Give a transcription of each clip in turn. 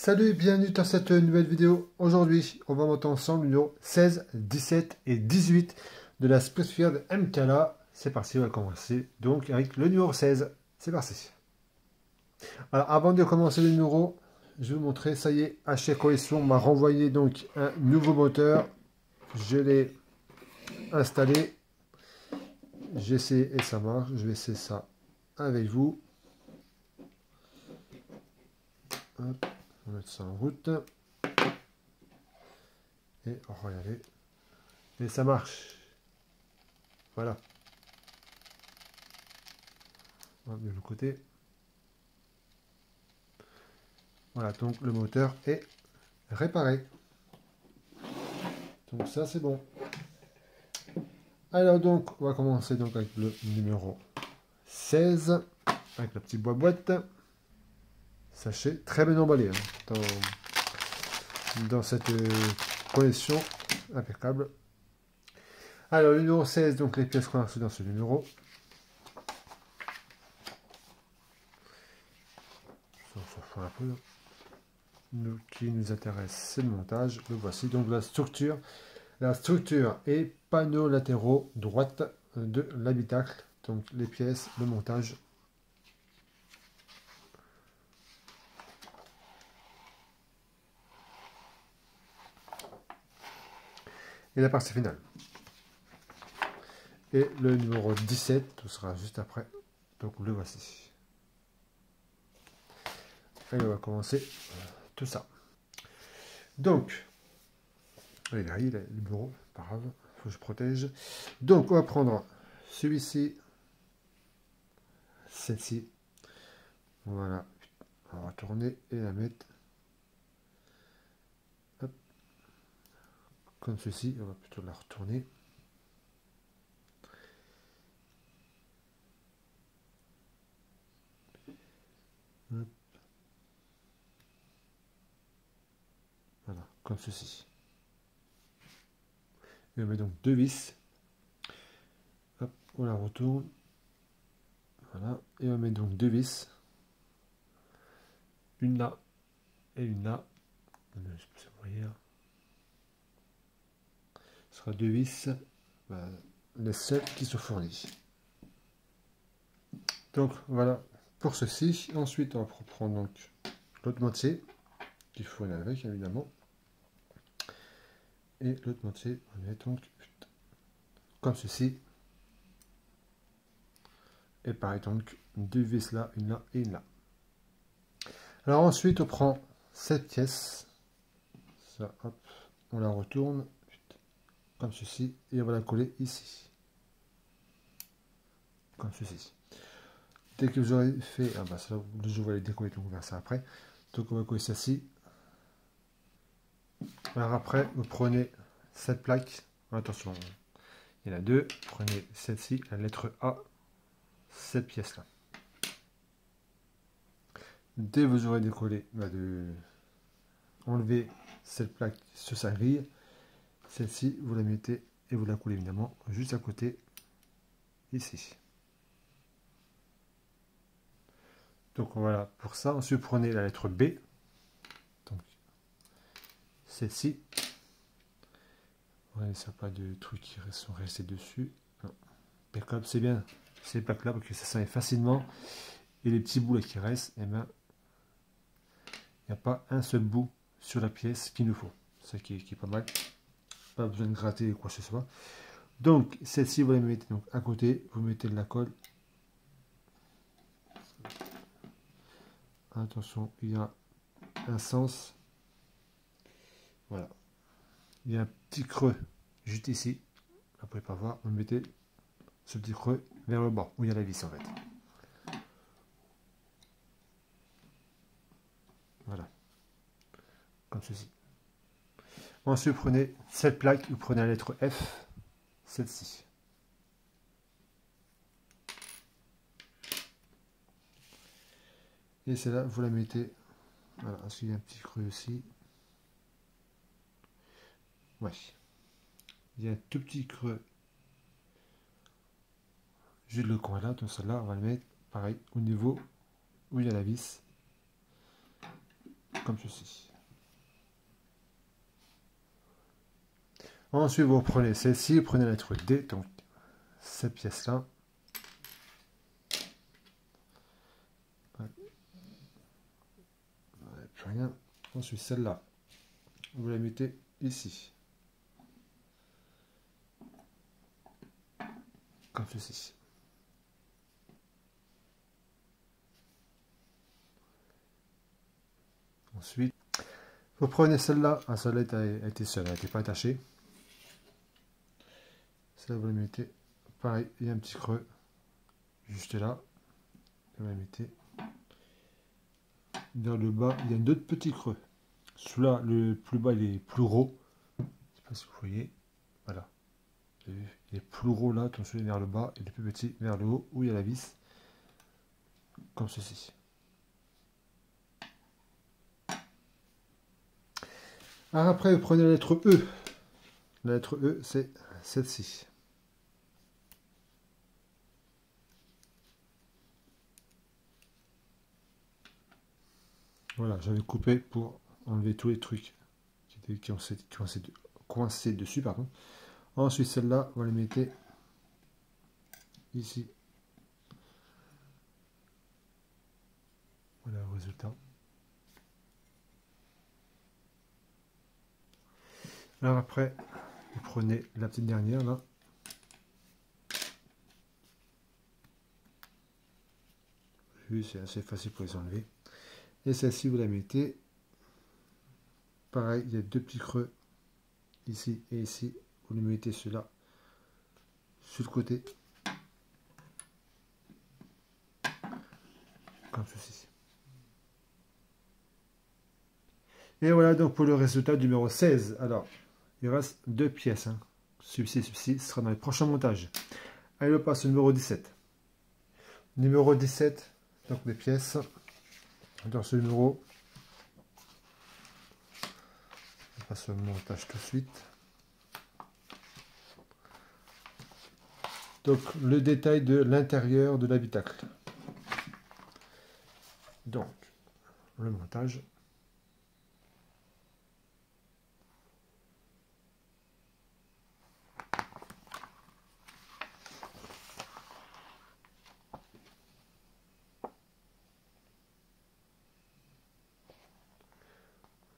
Salut et bienvenue dans cette nouvelle vidéo. Aujourd'hui, on va monter ensemble le numéro 16, 17 et 18 de la Springfield MKLA. C'est parti, on va commencer donc avec le numéro 16. C'est parti. Alors avant de commencer le numéro, je vais vous montrer, ça y est, HC Collection m'a renvoyé donc un nouveau moteur. Je l'ai installé. J'essaie et ça marche. Je vais essayer ça avec vous. Hop, on va mettre ça en route. Et regardez. Et ça marche. Voilà. On va de l'autre côté. Voilà, donc le moteur est réparé. Donc ça c'est bon. Alors donc, on va commencer donc avec le numéro 16. Avec la petite boîte. Sachez, très bien emballé hein, dans cette collection impeccable. Alors le numéro 16, donc les pièces qu'on a reçues dans ce numéro. On s'en fout un peu. Ce qui nous intéresse, c'est le montage. Le voici donc la structure. La structure et panneaux latéraux droite de l'habitacle. Donc les pièces, le montage. Et la partie finale. Et le numéro 17, tout sera juste après. Donc le voici. Et on va commencer tout ça. Donc, allez, là, il est le bureau, pas grave, faut que je protège. Donc on va prendre celui-ci, celle-ci. Voilà, on va tourner et la mettre hop, comme ceci. On va plutôt la retourner. Hop. Voilà, comme ceci. Et on met donc deux vis. Hop, on la retourne. Voilà, et on met donc deux vis. Une là et une là. Je sais pas si vous voyez. Ce sera deux vis, les seuls qui sont fournis. Donc voilà pour ceci. Ensuite, on va prendre donc l'autre moitié qu'il faut aller avec évidemment. Et l'autre moitié, on met donc comme ceci. Et pareil donc deux vis là, une là et une là. Alors ensuite, on prend cette pièce. Ça, hop, on la retourne comme ceci et on va la coller ici. Comme ceci. Dès que vous aurez fait, ça, je vais les décoller, donc on va faire ça après. Donc on va coller ceci. Alors après, vous prenez cette plaque. Attention, il y en a deux. Prenez celle-ci, la lettre A, cette pièce-là. Dès que vous aurez décollé, enlever cette plaque sur sa grille. Celle-ci, vous la mettez et vous la coulez évidemment juste à côté, ici. Donc voilà pour ça. Ensuite, prenez la lettre B. Donc celle-ci. Ouais, ça n'a pas de trucs qui sont restés dessus. Impeccable, c'est bien. Ces plaques-là, parce que ça s'enlève facilement. Et les petits bouts là qui restent, eh ben, il n'y a pas un seul bout sur la pièce qu'il nous faut. Ça qui est pas mal. Pas besoin de gratter quoi que ce soit. Donc, celle-ci, vous la mettez donc à côté. Vous mettez de la colle. Attention, il y a un sens. Voilà. Il y a un petit creux juste ici. Vous ne pouvez pas voir. Vous mettez ce petit creux vers le bas, où il y a la vis en fait. Voilà. Comme ceci. Ensuite, prenez cette plaque, vous prenez la lettre F, celle-ci. Et celle-là, vous la mettez. Voilà, parce qu'il y a un petit creux aussi. Ouais. Il y a un tout petit creux. Juste le coin là, donc celle-là, on va le mettre pareil au niveau où il y a la vis. comme ceci. Ensuite, vous prenez celle-ci, vous prenez la lettre D, donc cette pièce-là. Plus rien. Ensuite, celle-là, vous la mettez ici. Comme ceci. Ensuite, vous prenez celle-là. Ah, celle-là a été seule, elle n'était pas attachée. Celle-là, vous la mettez. Pareil, il y a un petit creux juste là. Vous la mettez. Vers le bas, il y a d'autres petits creux. Celui-là, le plus bas, il est plus gros. Je ne sais pas si vous voyez. Voilà. Il est plus gros là, attention vers le bas, et le plus petit vers le haut, où il y a la vis. Comme ceci. Alors après, vous prenez la lettre E. La lettre E, c'est celle-ci. Voilà, j'avais coupé pour enlever tous les trucs qui ont coincé dessus. Pardon. Ensuite, celle-là, vous les mettez ici. Voilà le résultat. Alors après, vous prenez la petite dernière là. Vu, c'est assez facile pour les enlever. Et celle-ci, vous la mettez. Pareil, il y a deux petits creux ici et ici. Vous les mettez ceux-là sur le côté. Comme ceci. Et voilà donc pour le résultat numéro 16. Alors, il reste deux pièces. Hein. Celui-ci sera dans les prochains montages. Allez, on passe au numéro 17. Numéro 17, donc les pièces. Dans ce numéro, on passe au montage tout de suite. Donc, le détail de l'intérieur de l'habitacle. Donc, le montage.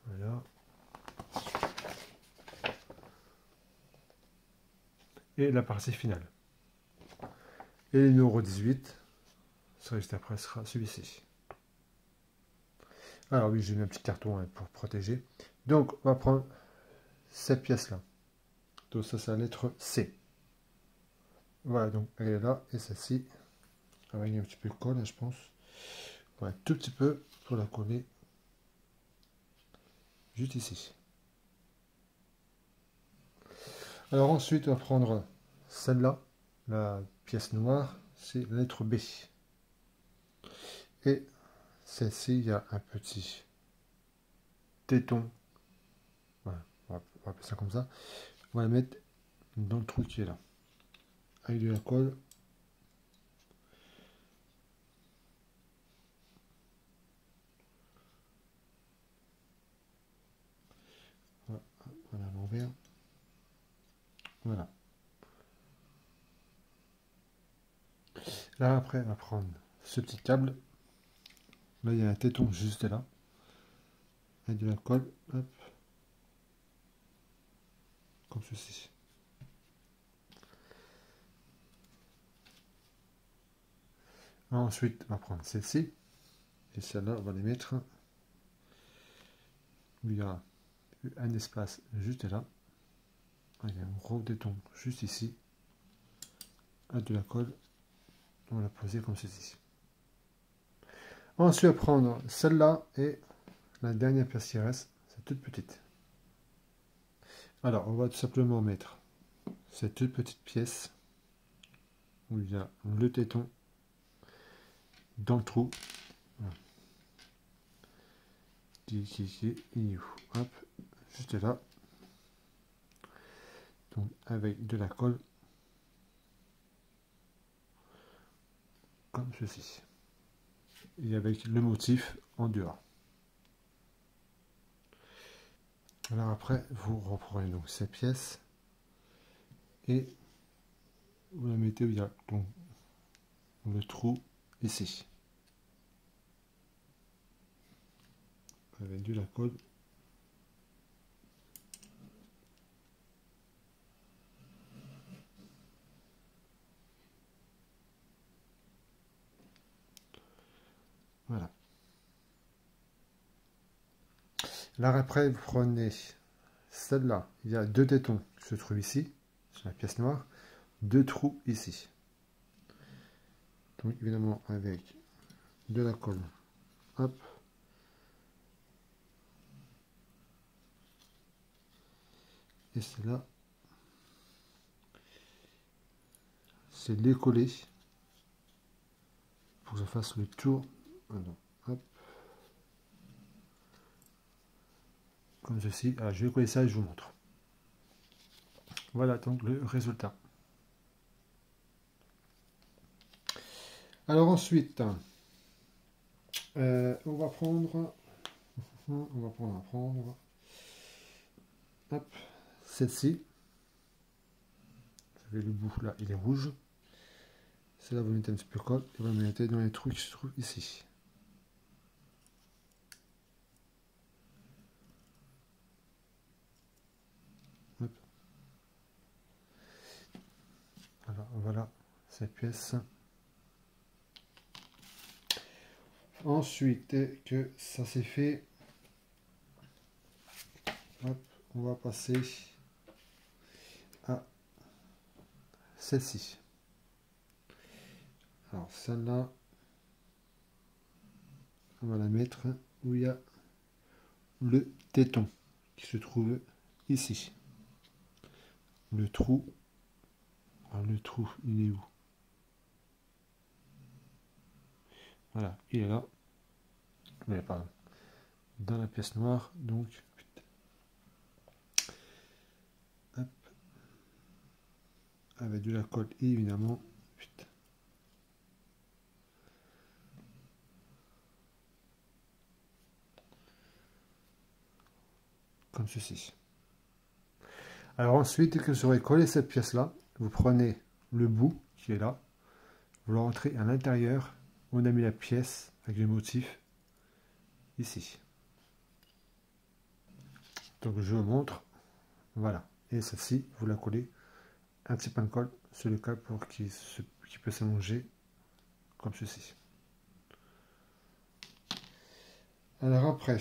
Voilà. Et la partie finale. Et le numéro 18, ça juste après, sera celui-ci. Alors oui, j'ai mis un petit carton hein, pour protéger. Donc, on va prendre cette pièce-là. Donc ça, c'est la lettre C. Voilà, donc elle est là, et celle-ci, avec un petit peu de colle, hein, je pense. Voilà, tout petit peu pour la coller. Juste ici. Alors ensuite, on va prendre celle-là, la pièce noire, c'est la lettre B. Et celle-ci, il y a un petit téton. Voilà, on va appeler ça comme ça. On va la mettre dans le trou qui est là. Avec de la colle. Voilà l'envers. Voilà. Là, après, on va prendre ce petit câble. Là, il y a un téton juste là. Avec de la colle. Hop. Comme ceci. Ensuite, on va prendre celle-ci. Et celle-là, on va les mettre où il y a un espace juste là. Il y a un gros téton juste ici. Avec de la colle. On va la poser comme ceci. Ensuite, on va prendre celle-là et la dernière pièce qui reste, c'est toute petite. Alors, on va tout simplement mettre cette toute petite pièce où il y a le téton dans le trou. Voilà. Hop, juste là. Donc, avec de la colle, comme ceci. Et avec le motif en dehors. Alors après, vous reprenez donc cette pièce et vous la mettez où il y a donc le trou ici. Avec de la colle. Voilà. Là après, vous prenez celle-là. Il y a deux tétons qui se trouvent ici, sur la pièce noire. Deux trous ici. Donc évidemment avec de la colle. Hop. Et celle-là, c'est les coller pour que je fasse le tour. Alors, hop. Comme ceci. Alors, je vais coller ça et je vous montre. Voilà donc le résultat. Alors ensuite, on va prendre hop, celle-ci. Vous avez le bout là, il est rouge. Celle-là, vous mettez un petit peu de colle et vous la mettez dans les trous qui se trouvent ici. Hop. Alors, voilà cette pièce. Ensuite, dès que ça c'est fait, hop, on va passer à celle-ci. Alors celle-là, on va la mettre où il y a le téton qui se trouve ici. Le trou, alors le trou, il est où? Voilà, il est là. Mais pardon, dans la pièce noire, donc hop, avec de la colle évidemment. Comme ceci. Alors ensuite, dès que vous aurez collé cette pièce là, vous prenez le bout qui est là, vous le rentrez à l'intérieur, on a mis la pièce avec le motif ici. Donc je vous montre, voilà, et celle-ci, vous la collez un petit pain de colle sur le câble pour qu'il peut s'allonger comme ceci. Alors après,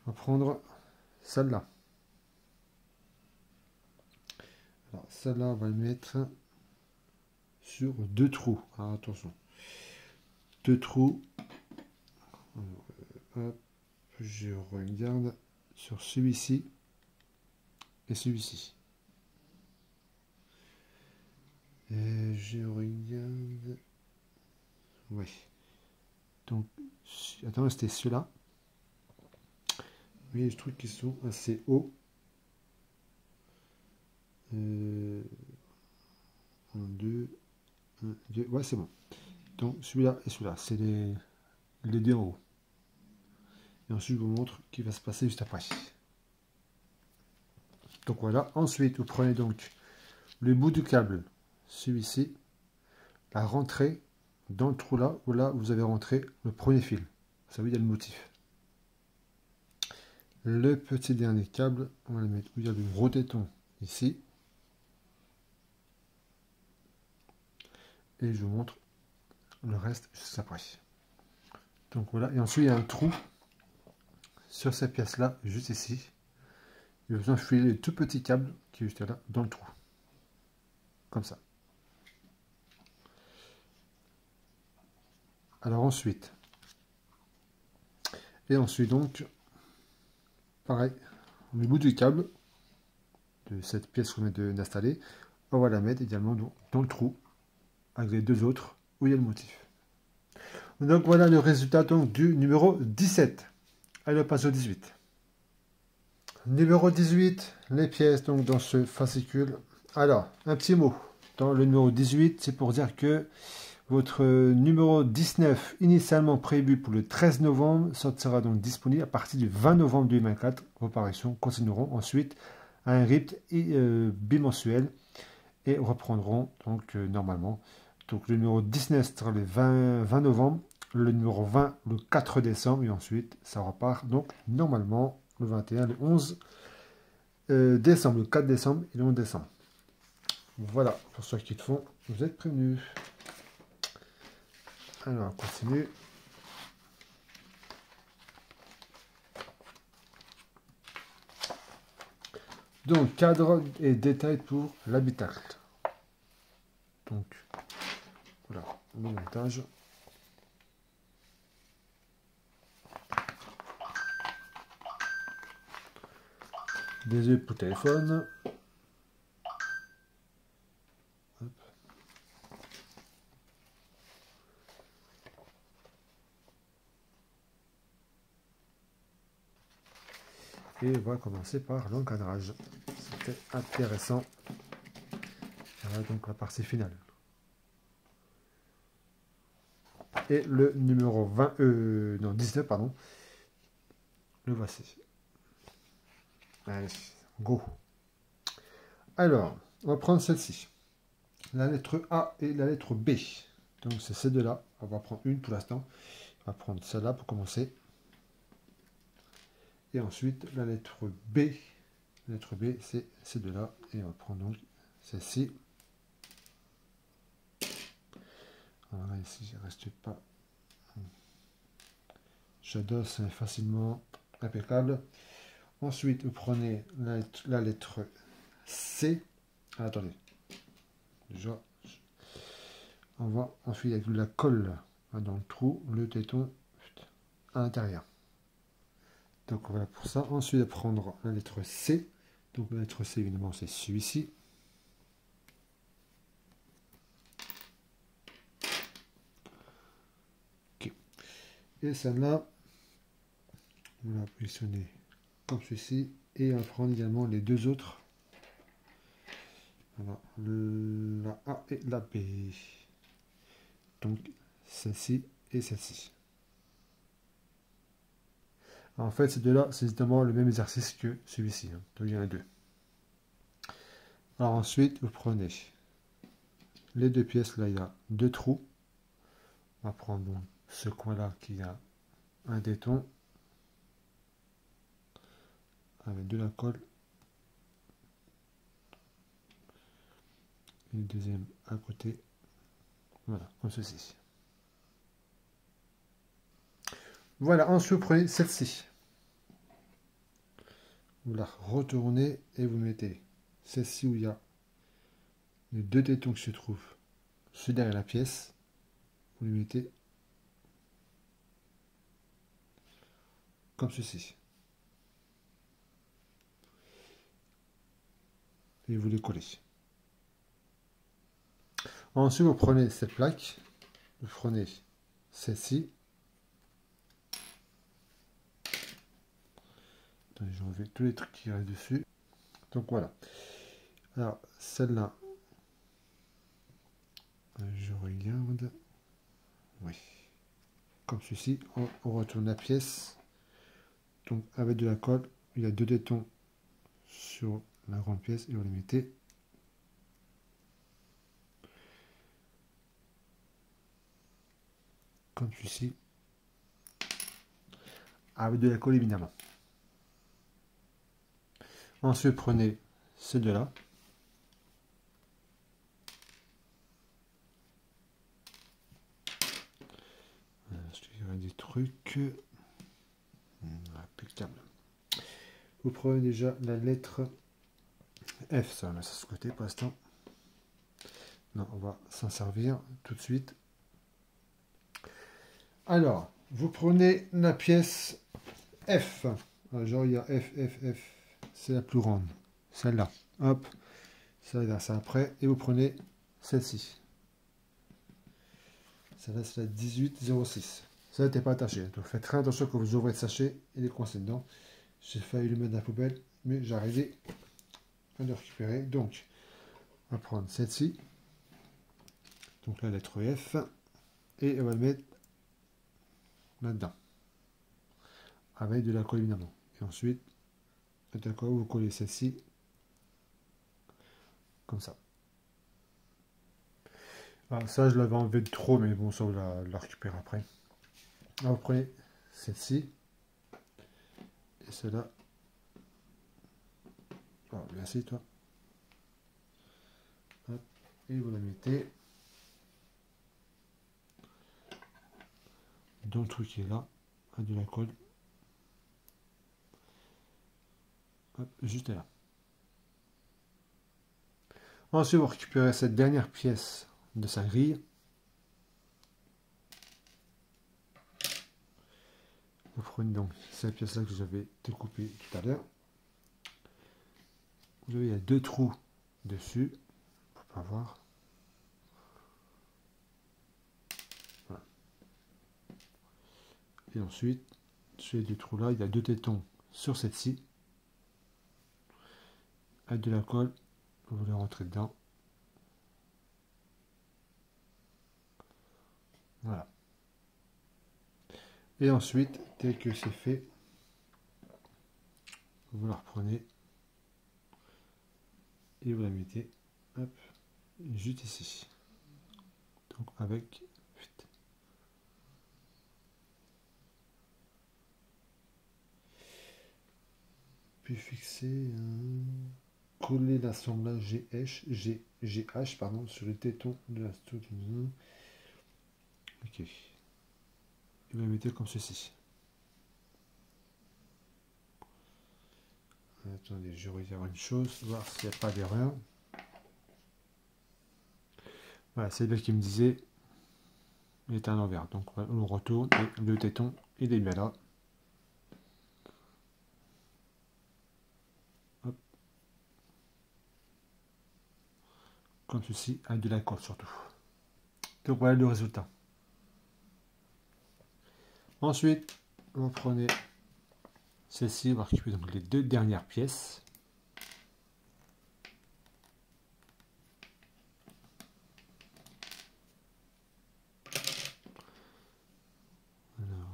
on va prendre celle-là. Alors celle-là, on va le mettre sur deux trous. Alors attention, deux trous. Hop, je regarde sur celui-ci et celui-ci. Et je regarde. Oui. Donc, attends, c'était ceux-là. Oui, je trouve qu'ils sont assez hauts. Un, deux, ouais, c'est bon. Donc, celui-là et celui-là, c'est les deux en haut. Et ensuite, je vous montre ce qui va se passer juste après. Donc voilà. Ensuite, vous prenez donc le bout du câble, celui-ci, la rentrée dans le trou là, où là, vous avez rentré le premier fil. Vous savez, il y a le motif. Le petit dernier câble, on va le mettre où il y a le gros téton ici. Et je vous montre le reste juste après. Donc voilà, et ensuite il y a un trou sur cette pièce là, juste ici. Il y a besoin de filer le tout petit câble qui est juste là, dans le trou. Comme ça. Alors ensuite, donc, pareil, le bout du câble de cette pièce qu'on vient d'installer, on va la mettre également dans le trou, avec les deux autres où il y a le motif. Donc voilà le résultat donc, du numéro 17. Allez, on passe au 18. Numéro 18, les pièces donc dans ce fascicule. Alors, un petit mot. Dans le numéro 18, c'est pour dire que Votre numéro 19, initialement prévu pour le 13 novembre, sera donc disponible à partir du 20 novembre 2024. Vos parutions continueront ensuite à un rythme bimensuel et reprendront donc normalement. Donc le numéro 19 sera le 20 novembre, le numéro 20 le 4 décembre et ensuite ça repart donc normalement le 21, le 11 décembre, le 4 décembre et le 11 décembre. Voilà, pour ceux qui le font, vous êtes prévenus. Alors, on continue. Donc, cadre et détails pour l'habitacle. Donc, voilà, le montage. Des yeux pour téléphone. Hop. Et on va commencer par l'encadrage. C'était intéressant. Voilà donc la partie finale. Et le numéro 19, pardon. Le voici. Allez, go. Alors, on va prendre celle-ci. La lettre A et la lettre B. Donc c'est ces deux-là. On va prendre une pour l'instant. On va prendre celle-là pour commencer. Et ensuite la lettre B. La lettre B, c'est ces deux-là. Et on va prendre donc celle-ci. Voilà, ici, il ne reste pas. J'adosse facilement, impeccable. Ensuite, vous prenez la lettre C. Ah, attendez. Déjà, on va ensuite avec la colle dans le trou, le téton à l'intérieur. Donc voilà pour ça. Ensuite, prendre la lettre C. Donc la lettre C, évidemment, c'est celui-ci. Ok. Et celle-là, on va positionner comme ceci. Et on va prendre également les deux autres. Voilà, la A et la B. Donc celle-ci et celle-ci. En fait, ces deux-là, c'est exactement le même exercice que celui-ci. Hein. Donc il y en a deux. Alors ensuite, vous prenez les deux pièces. Là, il y a deux trous. On va prendre donc ce coin-là qui a un téton avec de la colle. Et le deuxième à côté. Voilà, comme ceci. Voilà, ensuite vous prenez celle-ci. Vous la retournez et vous mettez celle-ci où il y a les deux tétons qui se trouvent derrière la pièce. Vous les mettez comme ceci. Et vous les collez. Ensuite, vous prenez cette plaque, vous prenez celle-ci. J'ai enlevé tous les trucs qui restent dessus. Donc voilà. Alors, celle-là, je regarde. Oui. Comme ceci, on retourne la pièce. Donc avec de la colle, il y a deux tétons sur la grande pièce et vous les mettez comme ceci. Avec de la colle évidemment. Ensuite, prenez ces deux-là. Il y a des trucs. Impeccable. Vous prenez déjà la lettre F. Ça, on met ça de ce côté pour l'instant. Non, on va s'en servir tout de suite. Alors, vous prenez la pièce F. Genre, il y a F, F, F. C'est la plus grande. Celle-là. Hop. Celle-là, c'est après. Et vous prenez celle-ci. Celle-là, c'est la 1806. Ça n'était pas attaché. Donc, faites très attention quand vous ouvrez le sachet et les coincez dedans. J'ai failli le mettre dans la poubelle, mais j'ai arrivé à le récupérer. Donc, on va prendre celle-ci. Donc, la lettre F. Et on va le mettre là-dedans. Avec de la colle évidemment. Et ensuite, d'accord, vous collez celle-ci. Comme ça. Alors ça, je l'avais enlevé de trop, mais bon, ça, on va la récupérer après. Alors, vous prenez celle-ci. Et celle-là. Oh, merci, toi. Hop, et vous la mettez dans le truc qui est là, à de la colle. Hop, juste là. Ensuite, vous récupérez cette dernière pièce de sa grille. Vous prenez donc cette pièce-là que j'avais découpée tout à l'heure. Vous voyez, il y a 2 trous dessus. Pour pas voir. Voilà. Et ensuite, sur les 2 trous là, il y a 2 tétons sur cette-ci. Avec de la colle, vous les rentrez dedans. Voilà. Et ensuite, dès que c'est fait, vous la reprenez et vous la mettez, hop, juste ici. Donc avec, puis fixer, coller l'assemblage GH pardon, sur le téton de la structure. Ok. Et vous la mettez comme ceci. Attendez, je regarde une chose, voir s'il n'y a pas d'erreur. Voilà, c'est là qui me disait il est à l'envers. Donc voilà, on retourne et le téton il est bien là. Hop. Comme ceci, avec de la colle surtout. Donc voilà le résultat. Ensuite, vous prenez celle-ci, on va récupérer donc les 2 dernières pièces. Alors,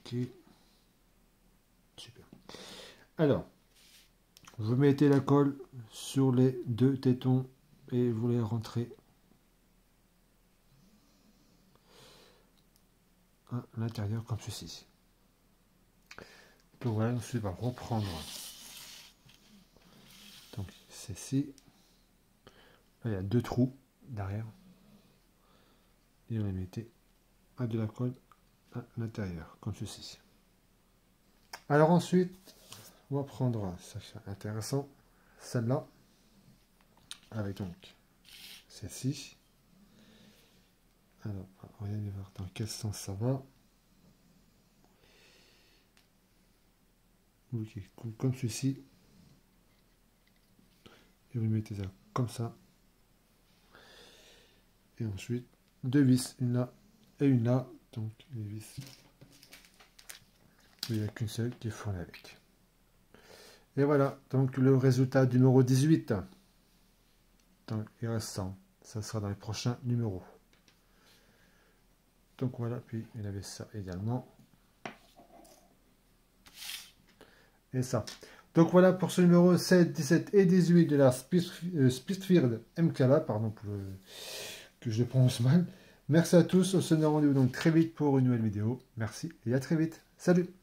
ok. Super. Alors, vous mettez la colle sur les 2 tétons et vous les rentrez à l'intérieur comme ceci. Donc voilà, ensuite on va reprendre donc celle-ci. Là, il y a 2 trous derrière. Et on les mettez à de la colle à l'intérieur, comme ceci. Alors ensuite, on va prendre, ça c'est intéressant, celle-là, avec donc celle-ci. Alors, on va aller voir dans quel sens ça va. Ok, comme ceci. Et vous mettez ça comme ça. Et ensuite, 2 vis, une là et une là. Donc les vis, il n'y a qu'une seule qui est fournie avec. Et voilà, donc le résultat du numéro 18. Donc il reste 100. Ça sera dans les prochains numéros. Donc voilà, puis il avait ça également. Et ça. Donc voilà pour ce numéro 7, 17 et 18 de la Spitzfird MKLA, pardon pour que je le prononce mal. Merci à tous, on se donne rendez-vous donc très vite pour une nouvelle vidéo. Merci et à très vite. Salut!